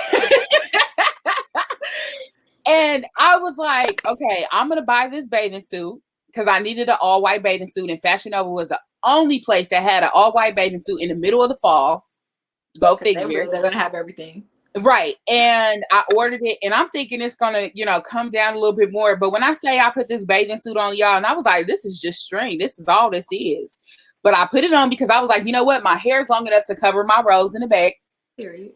And I was like, okay, I'm going to buy this bathing suit because I needed an all-white bathing suit. And Fashion Nova was the only place that had an all-white bathing suit in the middle of the fall. Go figure. They're going to have everything. Right. And I ordered it and I'm thinking it's going to, you know, come down a little bit more. But when I say I put this bathing suit on, y'all, and I was like, this is just string. This is all this is. But I put it on because I was like, you know what? My hair is long enough to cover my rows in the back. Period.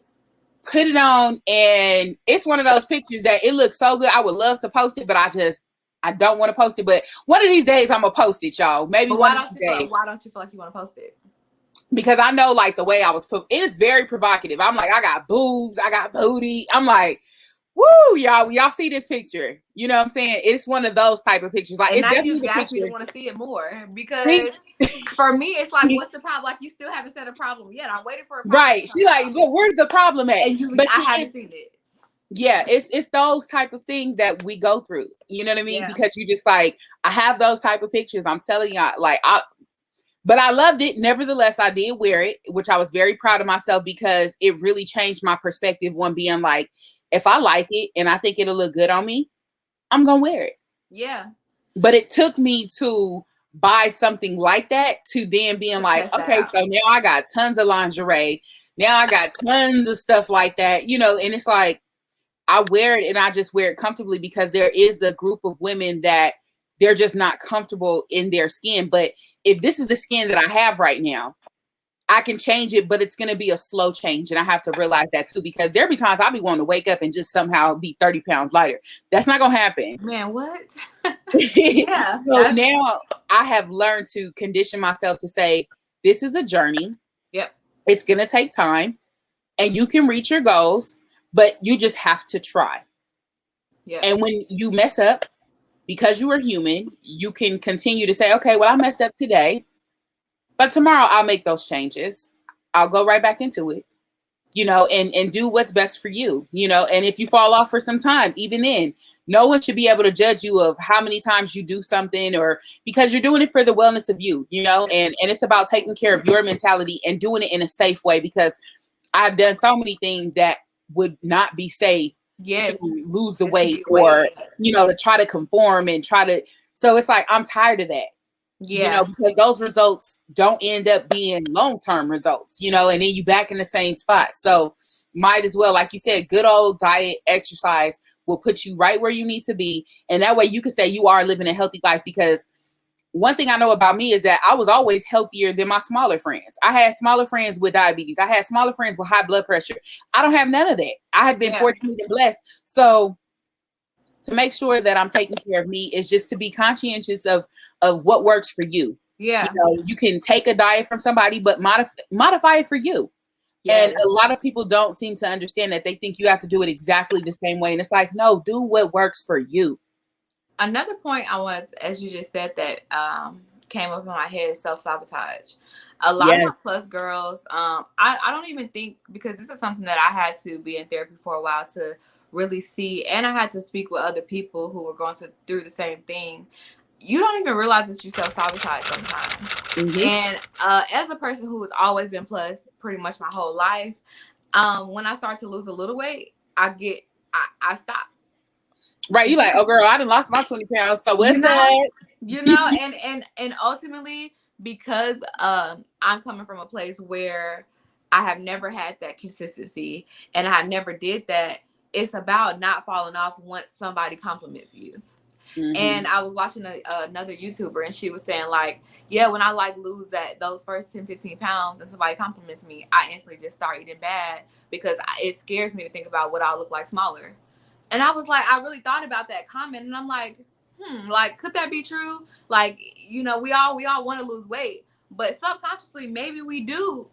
Put it on. And it's one of those pictures that it looks so good. I would love to post it, but I don't want to post it. But one of these days I'm going to post it, y'all. Maybe one of these days. Why don't you feel like you want to post it? Because I know like the way I was put, it's very provocative. I'm like, I got boobs, I got booty. I'm like, woo, y'all see this picture. You know what I'm saying? It's one of those type of pictures. Like, and it's definitely the picture. You want to see it more because for me, it's like, what's the problem? Like, you still haven't said a problem yet. I'm waiting for a problem. Right. She's like, look, where's the problem at? And I haven't seen it. Yeah, it's those type of things that we go through. You know what I mean? Yeah. Because you just like, I have those type of pictures. I'm telling y'all, like, but I loved it. Nevertheless, I did wear it, which I was very proud of myself because it really changed my perspective on being like, if I like it and I think it'll look good on me, I'm going to wear it. Yeah. But it took me to buy something like that to then being like, okay, so now I got tons of lingerie. Now I got tons of stuff like that, you know, and it's like, I wear it and I just wear it comfortably because there is a group of women that they're just not comfortable in their skin. But if this is the skin that I have right now, I can change it, but it's going to be a slow change. And I have to realize that too, because there'll be times I'll be wanting to wake up and just somehow be 30 pounds lighter. That's not going to happen. Man, what? Yeah. So now I have learned to condition myself to say, this is a journey. Yep. It's going to take time and you can reach your goals, but you just have to try. Yeah. And when you mess up, because you are human, you can continue to say, okay, well, I messed up today, but tomorrow I'll make those changes. I'll go right back into it. and do what's best for you, and if you fall off for some time, even then, no one should be able to judge you of how many times you do something, or because you're doing it for the wellness of you, and it's about taking care of your mentality and doing it in a safe way, because I've done so many things that would not be safe to lose the weight or, to try to conform and so it's like, I'm tired of that. Because those results don't end up being long-term results, and then you back in the same spot. So might as well, like you said, good old diet, exercise will put you right where you need to be. And that way you can say you are living a healthy life, because one thing I know about me is that I was always healthier than my smaller friends. I had smaller friends with diabetes. I had smaller friends with high blood pressure. I don't have none of that. I have been fortunate and blessed. So to make sure that I'm taking care of me is just to be conscientious of what works for you. Yeah. You can take a diet from somebody, but modify it for you. Yeah. And a lot of people don't seem to understand that. They think you have to do it exactly the same way. And it's like, no, do what works for you. Another point I wanted, as you just said, that came up in my head is self-sabotage. A lot of my plus girls, I don't even think, because this is something that I had to be in therapy for a while to really see, and I had to speak with other people who were going through the same thing. You don't even realize that you self-sabotage sometimes. Mm-hmm. And as a person who has always been plus pretty much my whole life, when I start to lose a little weight, I stop. Right, you like, oh girl, I done lost my 20 pounds. So what's that? And ultimately, because I'm coming from a place where I have never had that consistency and I never did that. It's about not falling off once somebody compliments you. Mm-hmm. And I was watching another YouTuber, and she was saying like, yeah, when I lose those first 10, 15 pounds and somebody compliments me, I instantly just start eating bad, because it scares me to think about what I'll look like smaller. And I was like, I really thought about that comment, and I'm like, like, could that be true? Like, we all want to lose weight, but subconsciously, maybe we do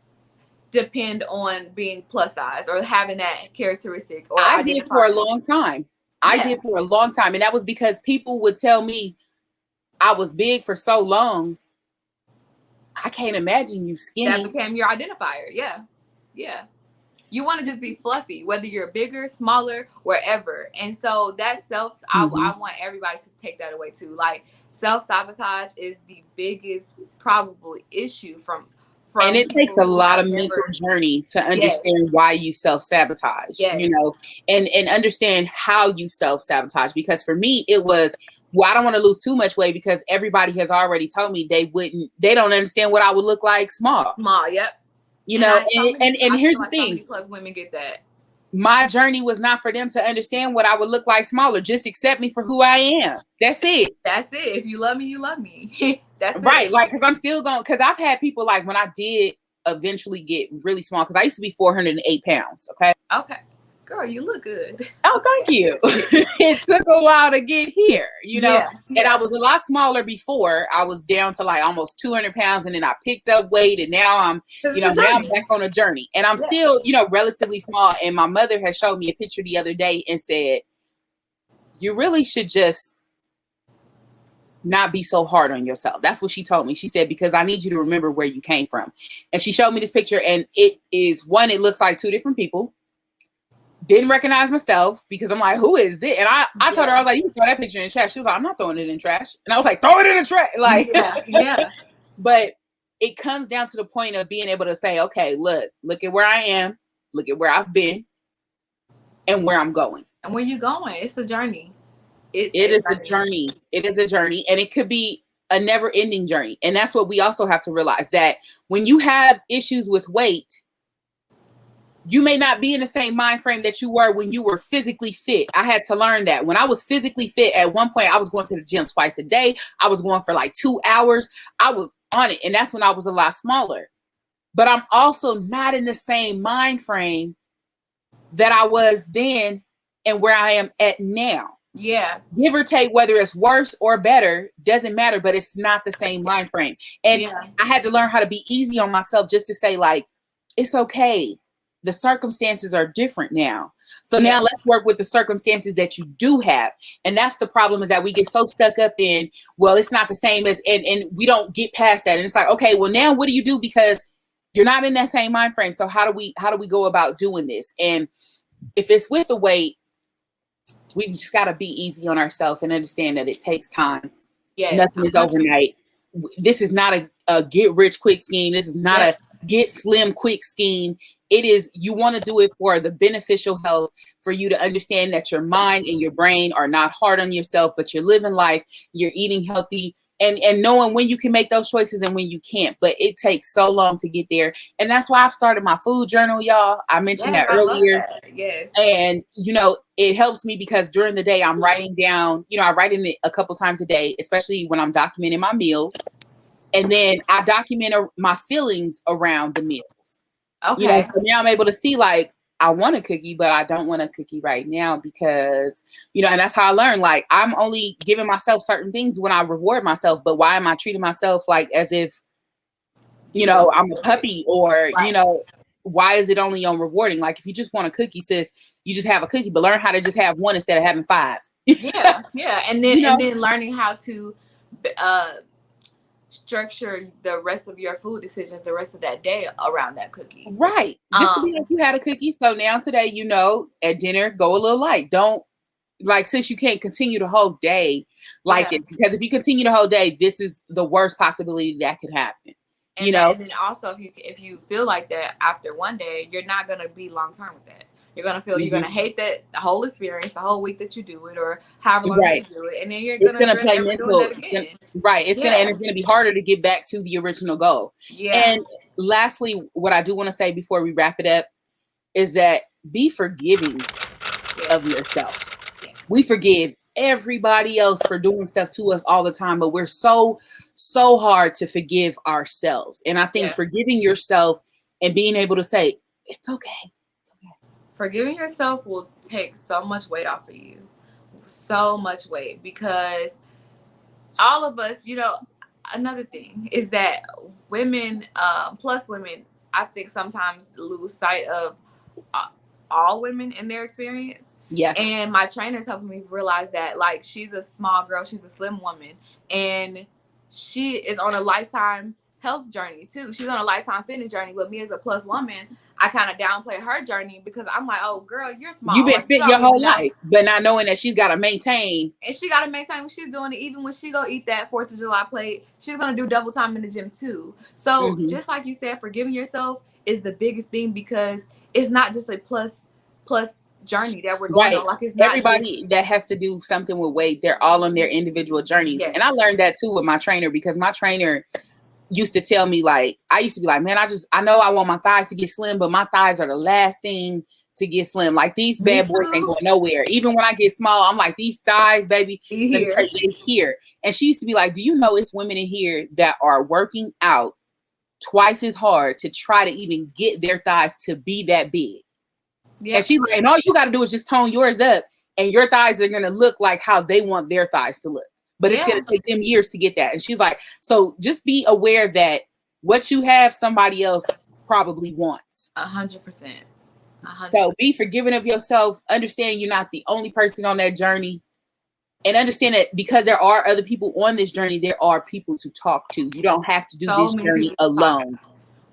depend on being plus size or having that characteristic. Or I did for a long time. I did for a long time. And that was because people would tell me I was big for so long. I can't imagine you skinny. That became your identifier. Yeah. Yeah. You want to just be fluffy, whether you're bigger, smaller, wherever. And so that I want everybody to take that away too. Like, self-sabotage is the biggest probable issue and it takes a lot of mental journey to understand why you self-sabotage, and understand how you self-sabotage. Because for me, it was, I don't want to lose too much weight, because everybody has already told me they don't understand what I would look like small. Yep. And here's the thing. So many plus women get that. My journey was not for them to understand what I would look like smaller. Just accept me for who I am. That's it. That's it. If you love me, you love me. That's right. It. Like, because I'm still going, because I've had people, like, when I did eventually get really small, because I used to be 408 pounds. Okay. Girl, you look good. Oh, thank you. It took a while to get here, and I was a lot smaller before. I was down to like almost 200 pounds, and then I picked up weight, and now I'm, now I'm back on a journey, and I'm still, relatively small. And my mother has showed me a picture the other day and said, you really should just not be so hard on yourself. That's what she told me. She said, because I need you to remember where you came from. And she showed me this picture, and it looks like two different people. Didn't recognize myself, because I'm like, who is this? And I told her, I was like, you can throw that picture in the trash. She was like, I'm not throwing it in trash. And I was like, throw it in the trash. Like, But it comes down to the point of being able to say, okay, look at where I am, look at where I've been, and where I'm going. And where you going? It's a journey. It is a journey. It is a journey, and it could be a never-ending journey. And that's what we also have to realize, that when you have issues with weight, you may not be in the same mind frame that you were when you were physically fit. I had to learn that. When I was physically fit, at one point, I was going to the gym twice a day. I was going for like 2 hours. I was on it. And that's when I was a lot smaller. But I'm also not in the same mind frame that I was then and where I am at now. Yeah. Give or take, whether it's worse or better, doesn't matter, but it's not the same mind frame. And I had to learn how to be easy on myself, just to say, like, it's okay. The circumstances are different now. So now let's work with the circumstances that you do have. And that's the problem, is that we get so stuck up in, well, it's not the same as, and we don't get past that. And it's like, okay, well, now what do you do? Because you're not in that same mind frame. So how do we go about doing this? And if it's with the weight, we just got to be easy on ourselves and understand that it takes time. Yes, nothing is overnight. This is not a get rich quick scheme. This is not a get slim quick scheme. It is, you want to do it for the beneficial health, for you to understand that your mind and your brain are not hard on yourself, but you're living life, you're eating healthy, and knowing when you can make those choices and when you can't. But it takes so long to get there. And that's why I've started my food journal, y'all. I mentioned that earlier. Yes. And, you know, it helps me because during the day I'm writing down, you know, I write in it a couple times a day, especially when I'm documenting my meals. And then I document my feelings around the meals. Okay. You know, so now I'm able to see, like, I want a cookie, but I don't want a cookie right now because, you know, and that's how I learned, like, I'm only giving myself certain things when I reward myself. But why am I treating myself like as if, you know, I'm a puppy or, you know, why is it only on rewarding? Like, if you just want a cookie, sis, you just have a cookie, but learn how to just have one instead of having 5. Yeah. And then, you know? and then learning how to, structure the rest of your food decisions the rest of that day around that cookie. Right. Just to be like, you had a cookie. So now today, you know, at dinner, go a little light. Don't, like, since you can't continue the whole day like it, because if you continue the whole day, this is the worst possibility that could happen. And you know, and then also if you feel like that after one day, you're not gonna be long term with that. You're gonna feel you're gonna hate that the whole experience, the whole week that you do it, or however long you do it, and then it's gonna play mental. It's gonna be harder to get back to the original goal. And lastly, what I do want to say before we wrap it up is that be forgiving of yourself. We forgive everybody else for doing stuff to us all the time, but we're so hard to forgive ourselves. And I think forgiving yourself and being able to say it's okay. Forgiving yourself will take so much weight off of you. So much weight, because all of us, you know, another thing is that women, plus women, I think sometimes lose sight of all women in their experience. Yeah. And my trainer's helping me realize that, like, she's a small girl, she's a slim woman, and she is on a lifetime health journey too. She's on a lifetime fitness journey. But me as a plus woman, I kind of downplay her journey because I'm like, oh girl, you're small. You've been fit your whole life, but not knowing that she's got to maintain. And she got to maintain when she's doing it. Even when she go eat that 4th of July plate, she's going to do double time in the gym too. So just like you said, forgiving yourself is the biggest thing, because it's not just a plus journey that we're going on. Like, it's not everybody that has to do something with weight. They're all on their individual journeys. And I learned that too with my trainer, because my trainer used to tell me, like, I used to be like, man, I know I want my thighs to get slim, but my thighs are the last thing to get slim. Like, these bad boys ain't going nowhere. Even when I get small, I'm like, these thighs, baby, they're here. And she used to be like, do you know it's women in here that are working out twice as hard to try to even get their thighs to be that big? And she's like, and all you got to do is just tone yours up, and your thighs are going to look like how they want their thighs to look. But it's going to take them years to get that. And she's like, so just be aware that what you have, somebody else probably wants. 100%. So be forgiving of yourself. Understand you're not the only person on that journey. And understand that because there are other people on this journey, there are people to talk to. You don't have to do this journey alone.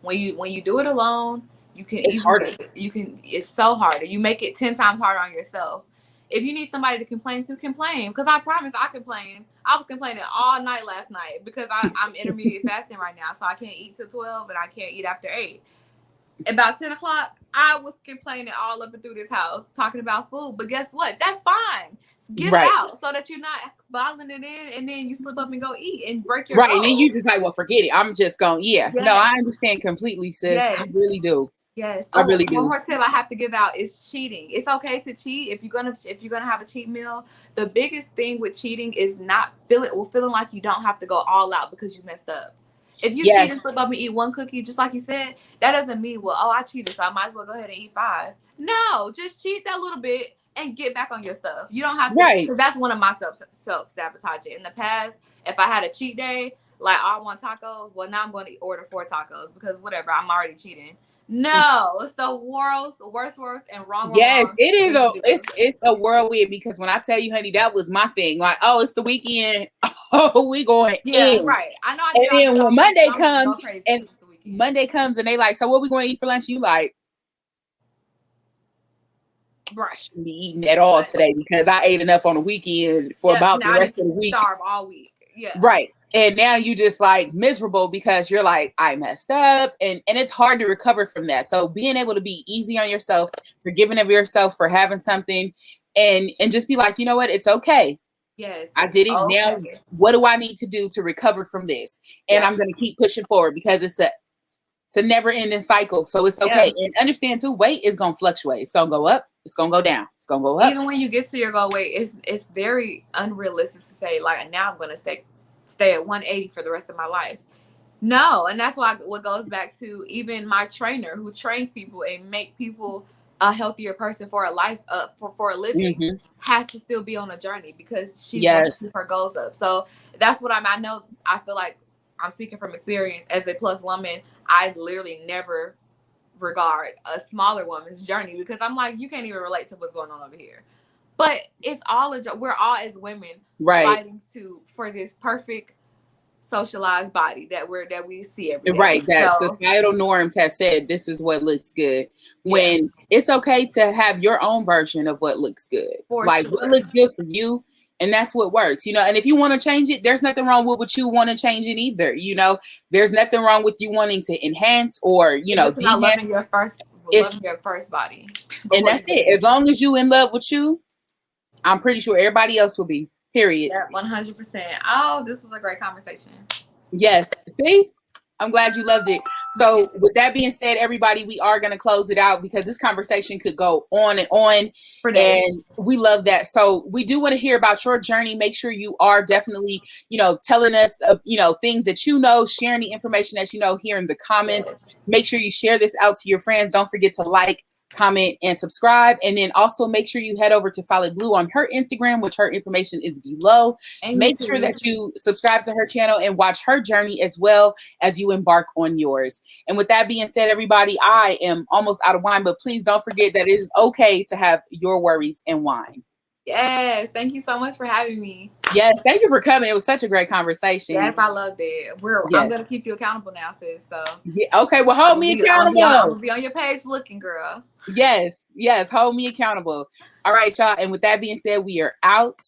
When you do it alone, you can. It's harder. It's so hard. You make it 10 times harder on yourself. If you need somebody to complain to, complain. Because I promise I complain. I was complaining all night last night because I'm intermediate fasting right now. So I can't eat till 12 and I can't eat after 8. About 10 o'clock, I was complaining all up and through this house talking about food. But guess what? That's fine. Get it out so that you're not bottling it in and then you slip up and go eat and break your goals. And then you just like, well, forget it. I'm just going, No, I understand completely, sis. I really do. Yes, I really do. One more tip I have to give out is cheating. It's okay to cheat if you're gonna have a cheat meal. The biggest thing with cheating is not feeling like you don't have to go all out because you messed up. If you cheat and slip up and eat one cookie, just like you said, that doesn't mean, well, I cheated, so I might as well go ahead and eat 5. No, just cheat that little bit and get back on your stuff. You don't have to, because that's one of my self-sabotage. In the past, if I had a cheat day, like, I want tacos, well, now I'm going to order 4 tacos because whatever, I'm already cheating. No, it's the worst, and wrong. Yes, it is it's a whirlwind, because when I tell you, honey, that was my thing. Like, oh, it's the weekend. Oh, we going in. Right. I know. And then when Monday comes, and Monday comes and they like, so what we going to eat for lunch? You like, I shouldn't be eating at all today because I ate enough on the weekend for about the rest of the week. Starve all week. Yeah. Right. And now you just like miserable because you're like, I messed up. And it's hard to recover from that. So being able to be easy on yourself, forgiving of yourself for having something and just be like, you know what? It's okay. Yes. I did it. Okay. Now, what do I need to do to recover from this? And I'm going to keep pushing forward because it's a never ending cycle. So it's okay. Yeah. And understand too, weight is going to fluctuate. It's going to go up. It's going to go down. It's going to go up. Even when you get to your goal weight, it's very unrealistic to say like, now I'm going to stay at 180 for the rest of my life. No. And that's why what goes back to even my trainer who trains people and make people a healthier person for a life, for a living, has to still be on a journey because she wants to keep her goals up. So that's what I know. I feel like I'm speaking from experience as a plus woman. I literally never regard a smaller woman's journey because I'm like, you can't even relate to what's going on over here. But it's all we're all as women fighting for this perfect socialized body that we see every day. Right. That societal norms have said this is what looks good. When it's okay to have your own version of what looks good. What looks good for you. And that's what works, you know. And if you want to change it, there's nothing wrong with what you want to change it either. You know, there's nothing wrong with you wanting to enhance or, you know, loving your first body. And that's it. As long as you in love with you, I'm pretty sure everybody else will be. Period. Yeah, 100%. Oh, this was a great conversation. Yes. See? I'm glad you loved it. So with that being said, everybody, we are going to close it out because this conversation could go on and on. And we love that. So we do want to hear about your journey. Make sure you are definitely, you know, telling us, you know, things that you know, sharing the information that you know here in the comments. Make sure you share this out to your friends. Don't forget to like, comment, and subscribe. And then also make sure you head over to SolidBluee on her Instagram, which her information is below. And make sure that you subscribe to her channel and watch her journey as well as you embark on yours. And with that being said, everybody, I am almost out of wine, but please don't forget that it is okay to have your worries and wine. Yes. Thank you so much for having me. Yes. Thank you for coming. It was such a great conversation. Yes, I loved it. I'm going to keep you accountable now, sis. So. Yeah, okay. Well, hold me accountable. I'm going to be on your page looking, girl. Yes. Yes. Hold me accountable. All right, y'all. And with that being said, we are out.